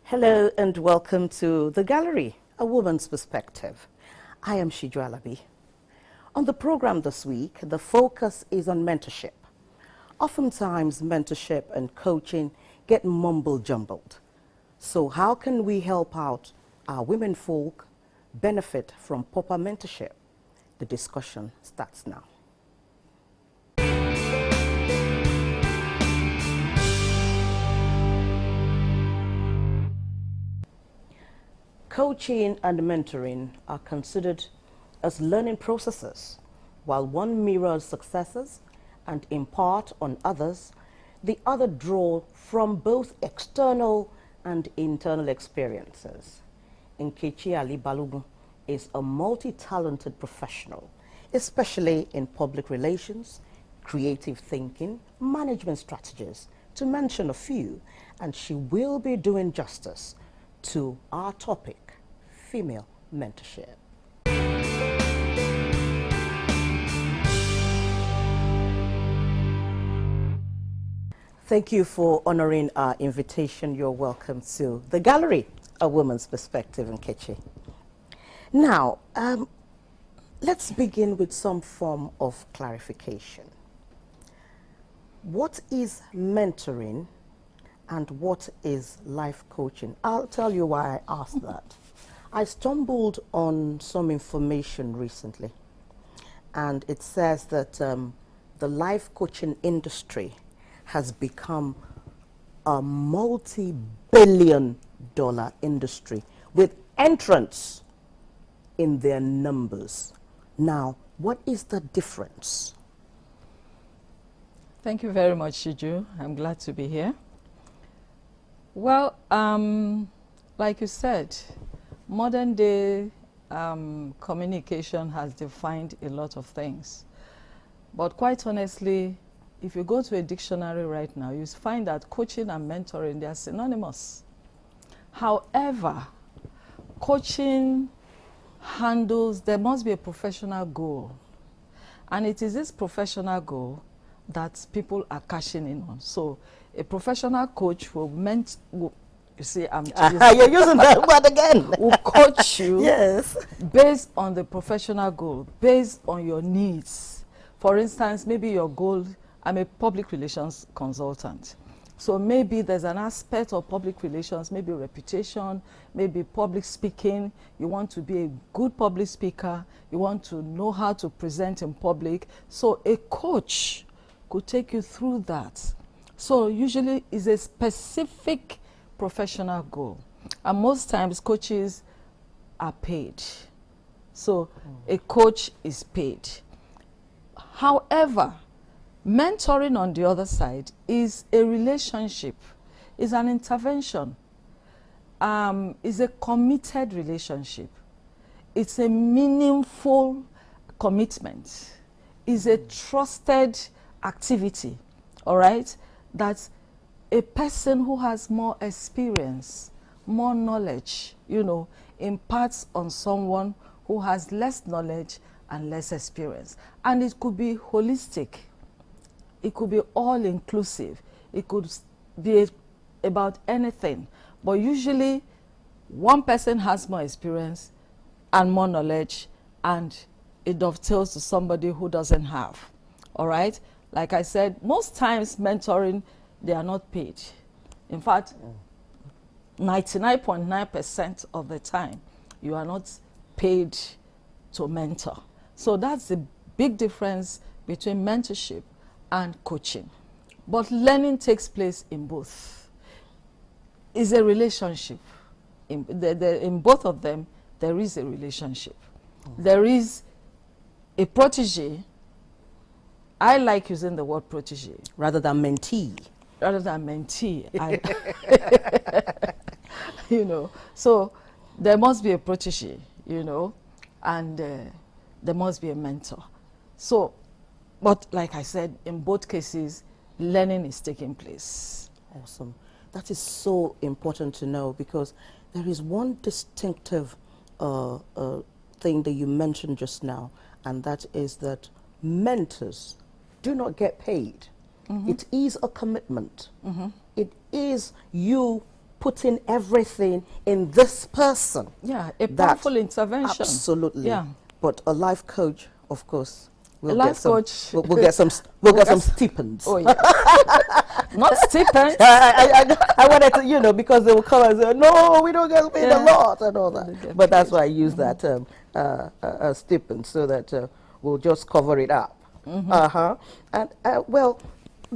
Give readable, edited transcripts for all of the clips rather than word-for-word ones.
Hello and welcome to The Gallery, A Woman's Perspective. I am Siju Alabi. On the program this week, the focus is on mentorship. Oftentimes, mentorship and coaching get mumble-jumbled. So how can we help out our women folk benefit from proper mentorship? The discussion starts now. Coaching and mentoring are considered as learning processes. While one mirrors successes and impart on others, the other draw from both external and internal experiences. Nkechi Ali-Balogun is a multi-talented professional, especially in public relations, creative thinking, management strategies, to mention a few, and she will be doing justice to our topic, female mentorship. Thank you for honoring our invitation. You're welcome to The Gallery, A Woman's Perspective, Nkechi. Now, let's begin with some form of clarification. What is mentoring and what is life coaching? I'll tell you why I asked that. I stumbled on some information recently, and it says that the life coaching industry has become a multi-billion-dollar industry with entrants in their numbers. Now, what is the difference? Thank you very much, Siju. I'm glad to be here. Well, like you said, modern day communication has defined a lot of things. But quite honestly, if you go to a dictionary right now, you find that coaching and mentoring, they are synonymous. However, coaching handles, there must be a professional goal. And it is this professional goal that people are cashing in on. So a professional coach will you see, I'm you're using that word again. will coach you yes, based on the professional goal, based on your needs. For instance, maybe your goal, I'm a public relations consultant. So maybe there's an aspect of public relations, maybe reputation, maybe public speaking. You want to be a good public speaker. You want to know how to present in public. So a coach could take you through that. So usually it's a specific professional goal. And most times coaches are paid. So a coach is paid. However, mentoring on the other side is a relationship, is an intervention, is a committed relationship. It's a meaningful commitment, is a trusted activity, all right? That a person who has more experience, more knowledge, imparts on someone who has less knowledge and less experience. And it could be holistic. It could be all-inclusive. It could be about anything. But usually, one person has more experience and more knowledge, and it dovetails to somebody who doesn't have. All right? Like I said, most times mentoring, they are not paid. In fact, 99.9% of the time, you are not paid to mentor. So that's the big difference between mentorship and coaching. But learning takes place in both. It's a relationship. In both of them, there is a relationship. There is a protege. I like using the word protege. rather than mentee. Rather than mentee. So there must be a protege, and there must be a mentor. So, but like I said, in both cases, learning is taking place. Awesome. That is so important to know, because there is one distinctive thing that you mentioned just now, and that is that mentors do not get paid. It is a commitment. It is you putting everything in this person. Yeah, a powerful intervention. Absolutely. Yeah. But a life coach, of course, a life coach. We'll get some stipends. Oh yeah. Not stipends. I wanted to, you know, because they will come and say, no, we don't get paid a lot and all that. But that's why I use that term, stipend, so that we'll just cover it up. And well,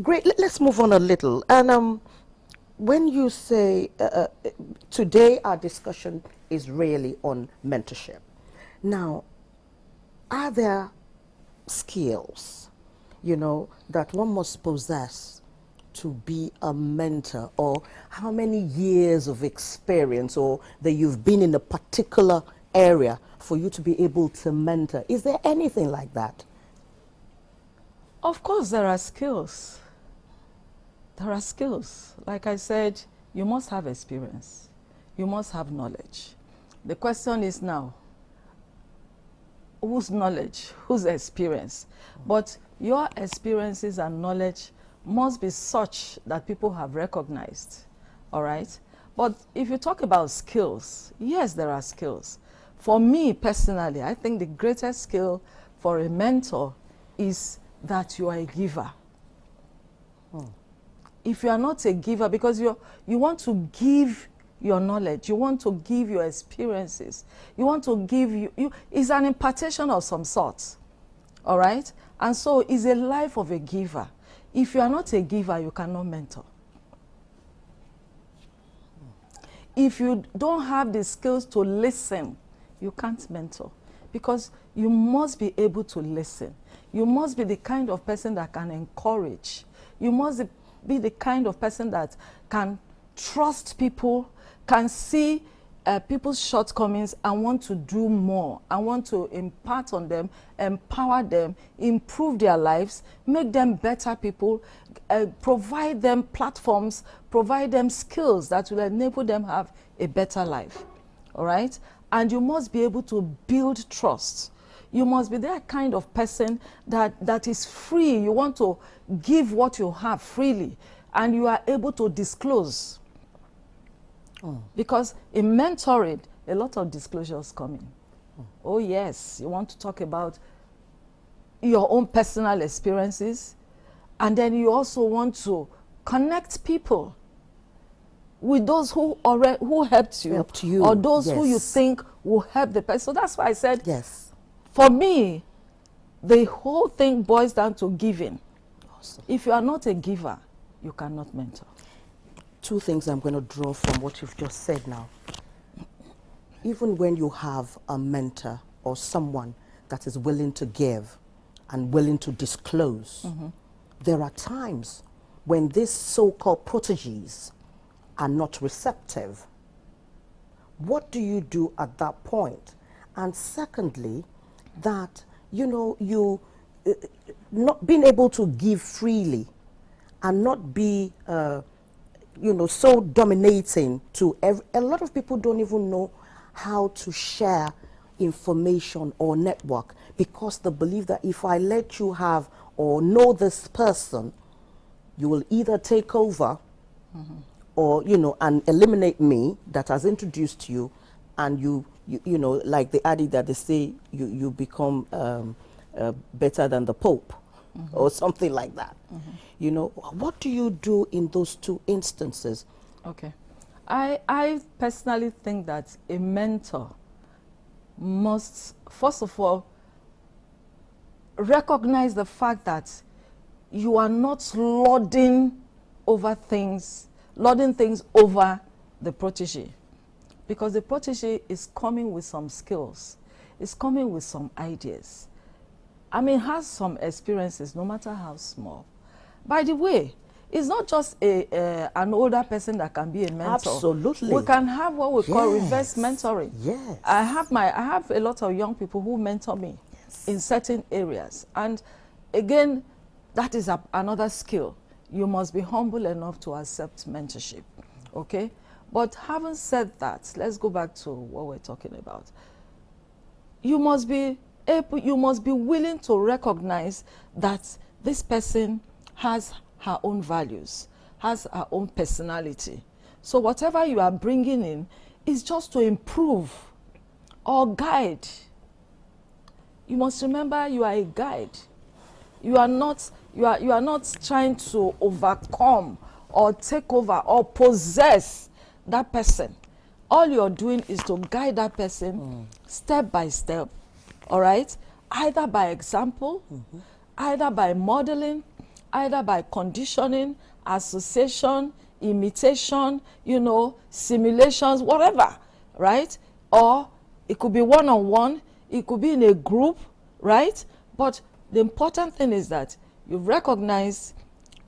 great. Let's move on a little. And when you say today our discussion is really on mentorship. Now, are there skills, you know, that one must possess to be a mentor, or how many years of experience, or that you've been in a particular area for you to be able to mentor? Is there anything like that? Of course, there are skills. There are skills. Like I said, you must have experience. You must have knowledge. The question is now, whose knowledge, whose experience? But your experiences and knowledge must be such that people have recognized, all right? But if you talk about skills, yes, there are skills. For me personally, I think the greatest skill for a mentor is that you are a giver. If you are not a giver, because you want to give your knowledge, you want to give your experiences, you want to give it's an impartation of some sort, all right? And so it's a life of a giver. If you are not a giver, you cannot mentor. If you don't have the skills to listen, you can't mentor, because you must be able to listen. You must be the kind of person that can encourage. You must be the kind of person that can trust people, can see people's shortcomings and want to do more, and want to impart on them, empower them, improve their lives, make them better people, provide them platforms, provide them skills that will enable them have a better life, all right? And you must be able to build trust. You must be that kind of person that is free. You want to give what you have freely, and you are able to disclose. Because in mentoring, a lot of disclosures come in. Oh yes, you want to talk about your own personal experiences, and then you also want to connect people with those who helped you, or those who you think will help the person. So that's why I said, yes, for me, the whole thing boils down to giving. Awesome. If you are not a giver, you cannot mentor. Two things I'm going to draw from what you've just said now. Even when you have a mentor or someone that is willing to give and willing to disclose, there are times when these so-called proteges are not receptive. What do you do at that point? And secondly, that, you know, you not being able to give freely and not be you know, so dominating to a lot of people don't even know how to share information or network, because they believe that if I let you have or know this person, you will either take over or, you know, and eliminate me that has introduced you, and you know, like the adage that they say, you become better than the Pope. Or something like that. You know, what do you do in those two instances? Okay. I personally think that a mentor must, first of all, recognize the fact that you are not lording things over the protege. Because the protege is coming with some skills, is coming with some ideas. I mean, has some experiences, no matter how small. By the way, it's not just an older person that can be a mentor. Absolutely. We can have what we call reverse mentoring. Yes. I have a lot of young people who mentor me in certain areas. And again, that is another skill. You must be humble enough to accept mentorship, okay? But having said that, let's go back to what we're talking about. You must be willing to recognize that this person has her own values, has her own personality. So whatever you are bringing in is just to improve or guide. You must remember you are a guide. You are not trying to overcome or take over or possess that person. All you're doing is to guide that person step by step, all right? Either by example, either by modeling, either by conditioning, association, imitation, you know, simulations, whatever, right? Or it could be one-on-one, it could be in a group, right? But the important thing is that you recognize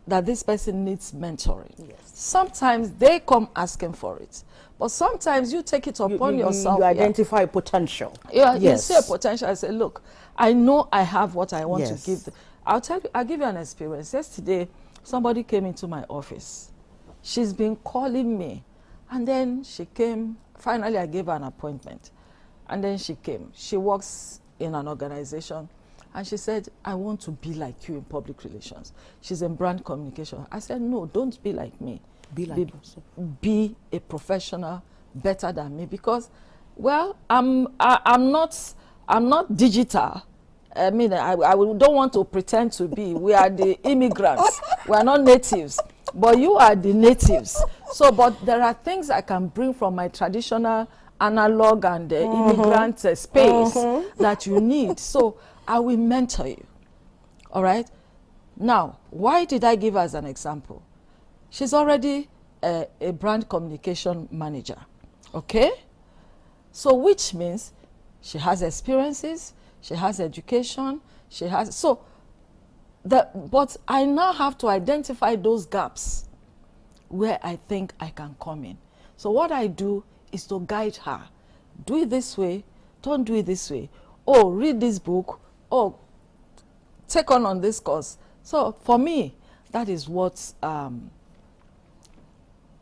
that this person needs mentoring. Yes. Sometimes they come asking for it, but sometimes you take it upon yourself. You identify potential. Yeah, yes. You see a potential. I say, look, I know I have what I want yes. to give. I'll give you an experience. Yesterday, somebody came into my office. She's been calling me, and then she came. Finally, I gave her an appointment, and then she came. She works in an organization. And she said, I want to be like you in public relations. She's in brand communication. I said, no, don't be like me. Be a professional better than me, because, well, I'm not digital. I mean, I don't want to pretend to be. We are the immigrants. We are not natives, but you are the natives. So, but there are things I can bring from my traditional analog and immigrant space that you need. So I will mentor you. All right? Now, why did I give her as an example? She's already a brand communication manager. Okay? So which means she has experiences, she has education, she has... So, but I now have to identify those gaps where I think I can come in. So what I do is to guide her. Do it this way, don't do it this way. Oh, read this book. Oh, take on this course. So for me, that is what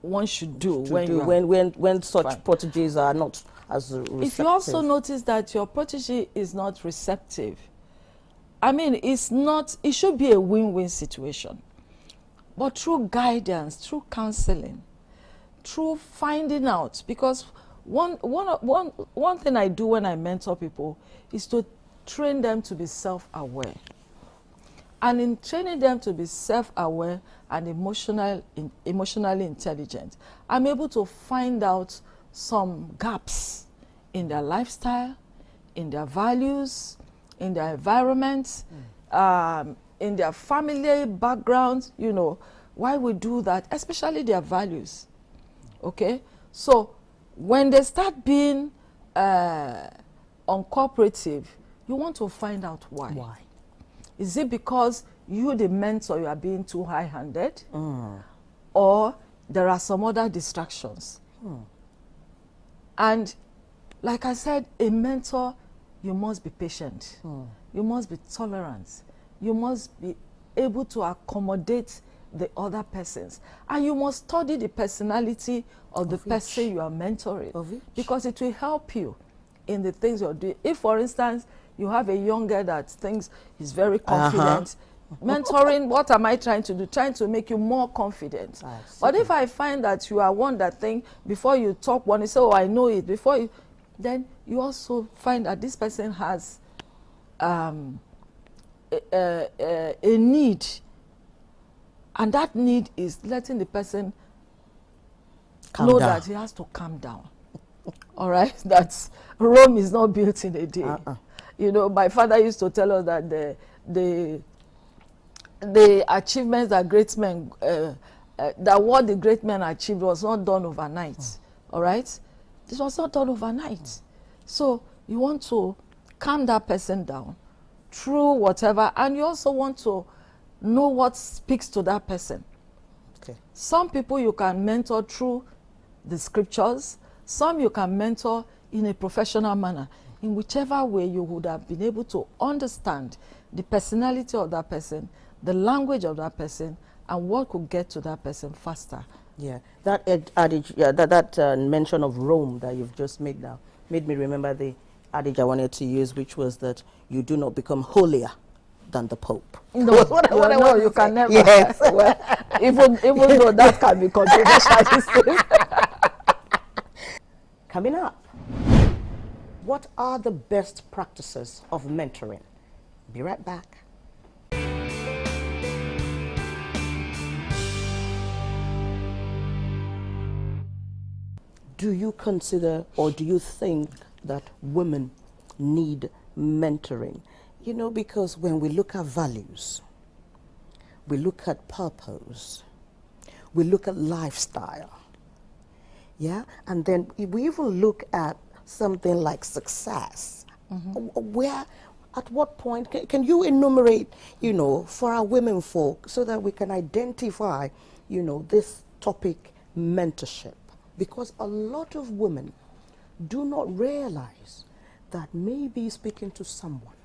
one should do when such proteges are not as receptive. If you also notice that your protege is not receptive, I mean, it should be a win-win situation. But through guidance, through counseling, through finding out, because one thing I do when I mentor people is to train them to be self-aware. And in training them to be self-aware and emotionally intelligent, I'm able to find out some gaps in their lifestyle, in their values, in their environment, in their family background, you know, why we do that, especially their values. Okay? So when they start being uncooperative, you want to find out why. Why? Is it because you, the mentor, you are being too high-handed? Or there are some other distractions? And like I said, a mentor, you must be patient. You must be tolerant. You must be able to accommodate the other persons. And you must study the personality of the person you are mentoring. Because it will help you in the things you're doing. If, for instance, you have a young girl that thinks he's very confident, mentoring, what am I trying to do? Trying to make you more confident. But if I find that you are one that think, before you talk one, you say, oh, I know it, before you, then you also find that this person has a need. And that need is letting the person know that he has to calm down. All right? That Rome is not built in a day. You know, my father used to tell us that the achievements that great men, that what the great men achieved was not done overnight. All right? This was not done overnight. So you want to calm that person down through whatever, and you also want to know what speaks to that person. Okay. Some people you can mentor through the scriptures. Some you can mentor in a professional manner. In whichever way you would have been able to understand the personality of that person, the language of that person, and what could get to that person faster. Yeah, that adage, that mention of Rome that you've just made now made me remember the adage I wanted to use, which was that you do not become holier than the Pope. No, you can never. Yes. Well, even though that can be controversial. Coming up, what are the best practices of mentoring? Be right back. Do you consider or do you think that women need mentoring? You know, because when we look at values, we look at purpose, we look at lifestyle, yeah? And then we even look at something like success. Where, at what point, can you enumerate, you know, for our women folk so that we can identify, you know, this topic, mentorship? Because a lot of women do not realize that maybe speaking to someone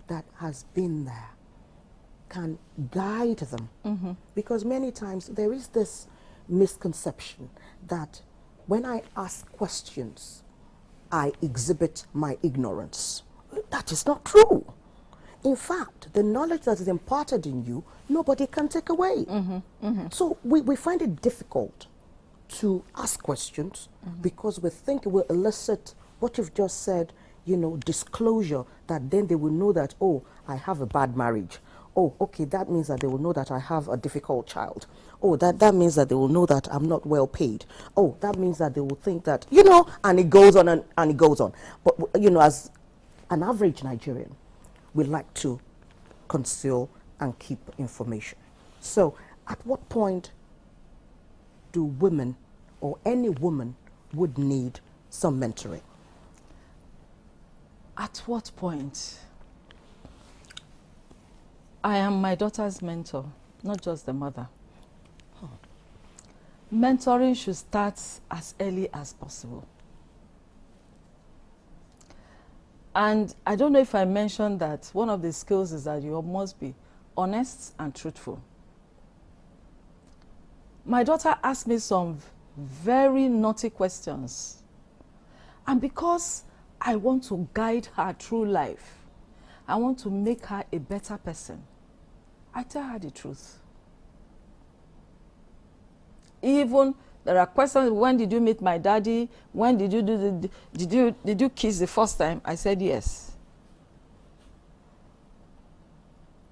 that has been there can guide them. Because many times there is this misconception that when I ask questions, I exhibit my ignorance. That is not true. In fact, the knowledge that is imparted in you, nobody can take away. So we find it difficult to ask questions because we think it will elicit what you've just said, you know, disclosure, that then they will know that, oh, I have a bad marriage. Oh, okay, that means that they will know that I have a difficult child. Oh, that means that they will know that I'm not well paid. Oh, that means that they will think that, you know, and it goes on and it goes on. But, you know, as an average Nigerian, we like to conceal and keep information. So at what point do women or any woman would need some mentoring? At what point? I am my daughter's mentor, not just the mother. Mentoring should start as early as possible. And I don't know if I mentioned that one of the skills is that you must be honest and truthful. My daughter asked me some very naughty questions. And because I want to guide her through life, I want to make her a better person, I tell her the truth. Even there are questions, when did you meet my daddy? When did you do did you kiss the first time? I said yes.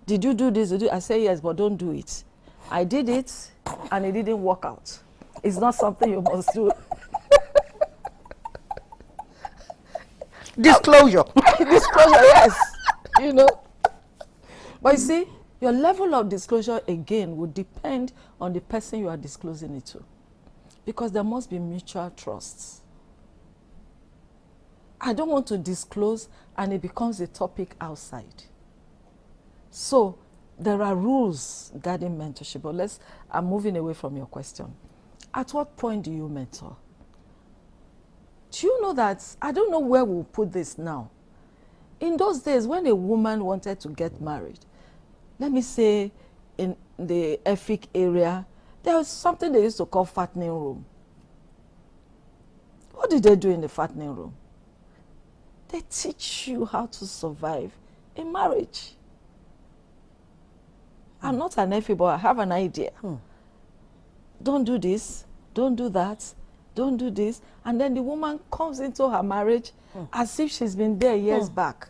Did you do this? I said yes, but don't do it. I did it and it didn't work out. It's not something you must do. Disclosure. Disclosure, yes. You know. But you see, your level of disclosure again would depend on the person you are disclosing it to. Because there must be mutual trust. I don't want to disclose and it becomes a topic outside. So there are rules guarding mentorship. But I'm moving away from your question. At what point do you mentor? Do you know that, I don't know where we'll put this now. In those days, when a woman wanted to get married, let me say in the Efik area, there was something they used to call fattening room. What did they do in the fattening room? They teach you how to survive in marriage. I'm not an Efik, but I have an idea. Don't do this, don't do that, don't do this. And then the woman comes into her marriage as if she's been there years back.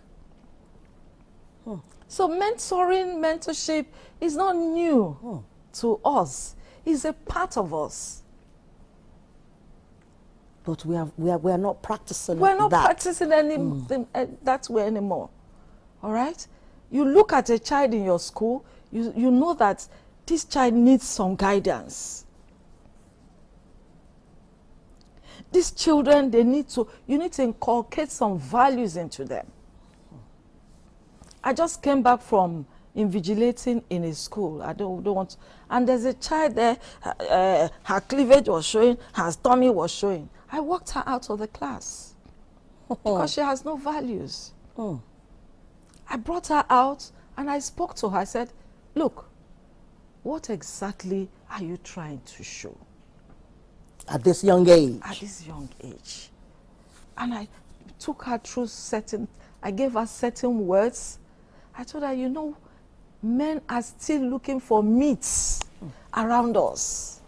So mentorship is not new to us. It's a part of us. But we are not practicing We're not that. practicing anything that way anymore. All right? You look at a child in your school, you know that this child needs some guidance. These children, you need to inculcate some values into them. I just came back from invigilating in a school. I don't want to, and there's a child there, her cleavage was showing, her tummy was showing. I walked her out of the class because she has no values. I brought her out and I spoke to her. I said, look, what exactly are you trying to show? At this young age? At this young age. And I took her through I gave her certain words. I told her, you know, men are still looking for meats around us.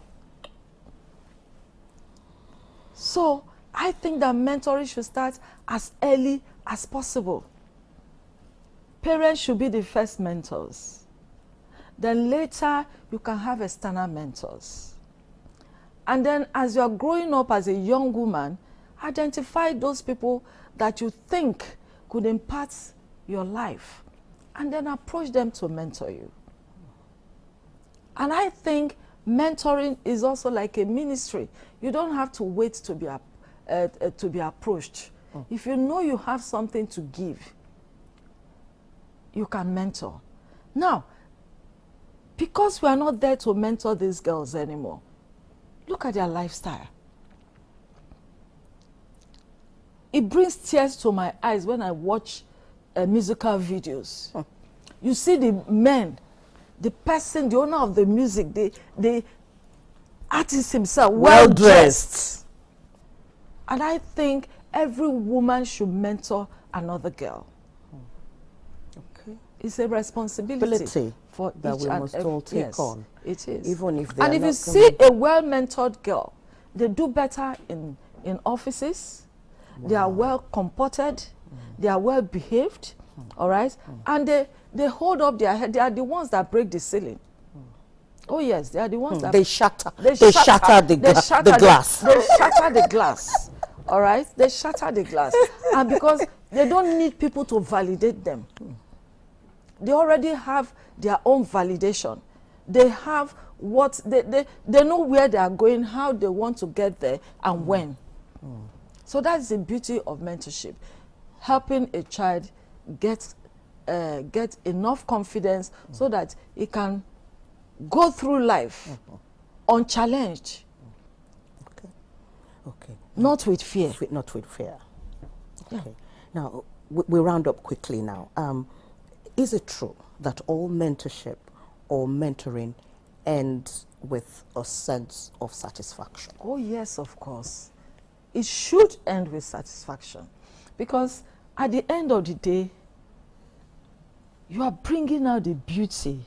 So I think that mentoring should start as early as possible. Parents should be the first mentors. Then later, you can have external mentors. And then as you're growing up as a young woman, identify those people that you think could impart your life, and then approach them to mentor you. And I think mentoring is also like a ministry. You don't have to wait to be approached. If you know you have something to give, you can mentor. Now, because we are not there to mentor these girls anymore, look at their lifestyle. It brings tears to my eyes when I watch musical videos. You see the men, the person, the owner of the music, the artist himself, well dressed. And I think every woman should mentor another girl. Okay. It's a responsibility for that each we and must every, all take yes, on. It is. Even if they and are if not you see a well-mentored girl, they do better in offices. They are well comported. They are well behaved. All right, and they hold up their head. They are the ones that break the ceiling. Oh yes, they are the ones that they shatter. They shatter the glass. They shatter the glass. All right, they shatter the glass, and because they don't need people to validate them, they already have their own validation. They have what they know where they are going, how they want to get there, and when. So that's the beauty of mentorship, helping a child get enough confidence so that it can go through life unchallenged. Okay. Not with fear. Not with fear. Okay. Now, we round up quickly now. Is it true that all mentorship or mentoring ends with a sense of satisfaction? Oh yes, of course. It should end with satisfaction, because at the end of the day, you are bringing out the beauty,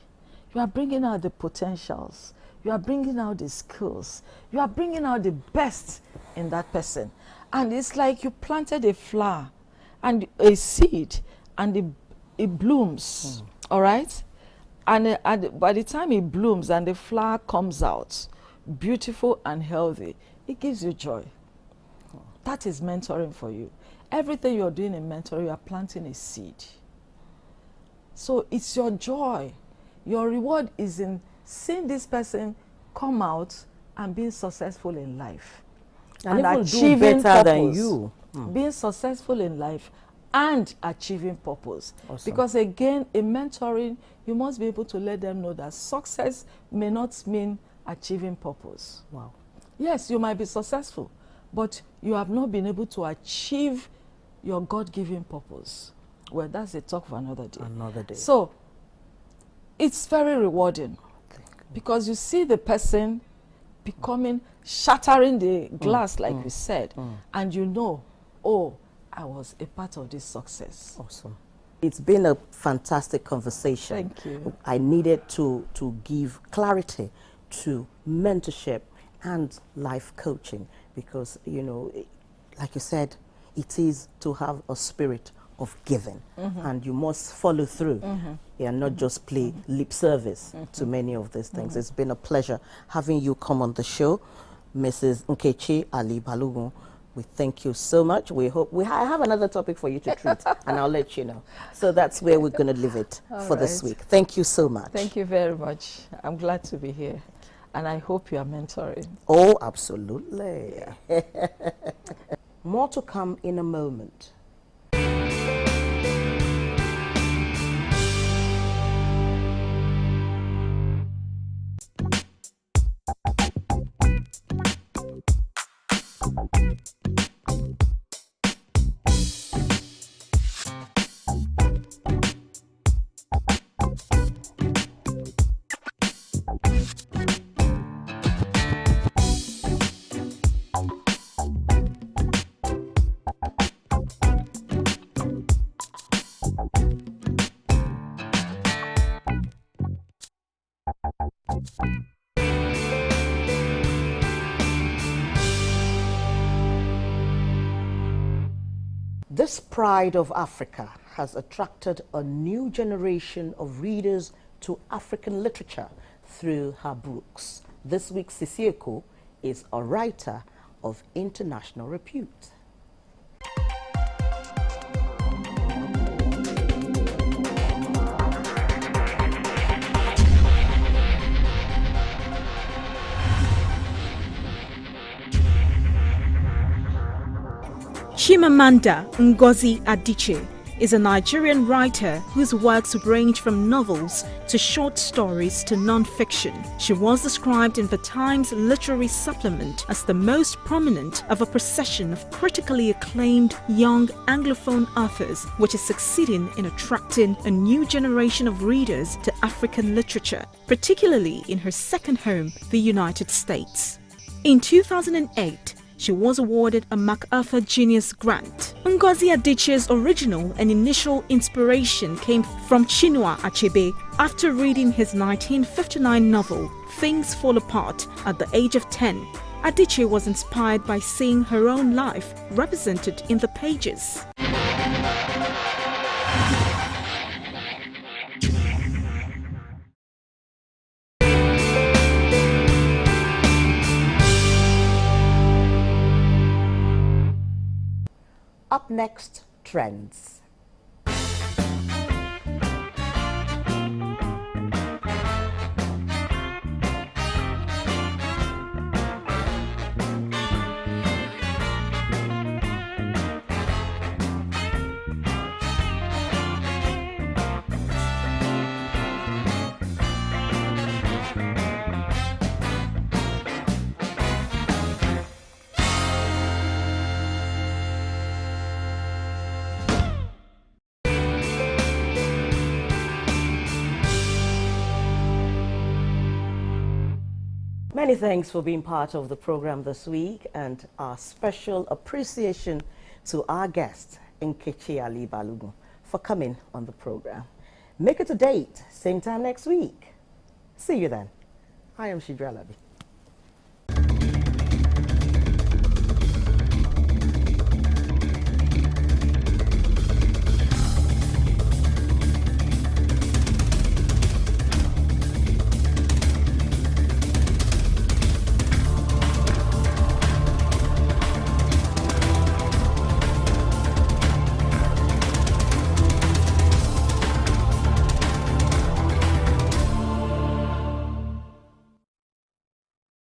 you are bringing out the potentials, you are bringing out the skills, you are bringing out the best in that person. And it's like you planted a flower and a seed, and it blooms, all right? And by the time it blooms and the flower comes out beautiful and healthy, it gives you joy. That is mentoring for you. Everything you're doing in mentoring, you are planting a seed. So it's your joy. Your reward is in seeing this person come out and being successful in life. And even do better than you. Being successful in life and achieving purpose. Awesome. Because again, in mentoring, you must be able to let them know that success may not mean achieving purpose. Wow. Yes, you might be successful, but you have not been able to achieve your God-given purpose. Well, that's a talk for another day. Another day. So, it's very rewarding because you see the person becoming, shattering the glass, like we said, and you know, oh, I was a part of this success. Awesome. It's been a fantastic conversation. Thank you. I needed to give clarity to mentorship and life coaching because, you know, like you said, it is to have a spirit of giving and you must follow through and not just play lip service to many of these things. It's been a pleasure having you come on the show, Mrs. Nkechi Ali-Balogun. We thank you so much. We hope I have another topic for you to treat and I'll let you know. So that's where we're going to leave it for this week. Thank you so much. Thank you very much. I'm glad to be here and I hope you are mentoring. Oh, absolutely. More to come in a moment. This pride of Africa has attracted a new generation of readers to African literature through her books. This week's Sisieko is a writer of international repute. Chimamanda Ngozi Adichie is a Nigerian writer whose works range from novels to short stories to non-fiction. She was described in the Times literary supplement as the most prominent of a procession of critically acclaimed young Anglophone authors, which is succeeding in attracting a new generation of readers to African literature, particularly in her second home, the United States. In 2008, she was awarded a MacArthur Genius Grant. Ngozi Adichie's original and initial inspiration came from Chinua Achebe after reading his 1959 novel, Things Fall Apart, at the age of 10. Adichie was inspired by seeing her own life represented in the pages. Up next, trends. Many thanks for being part of the program this week, and our special appreciation to our guest, Nkechi Ali-Balogun, for coming on the program. Make it a date, same time next week. See you then. I am Siju Alabi.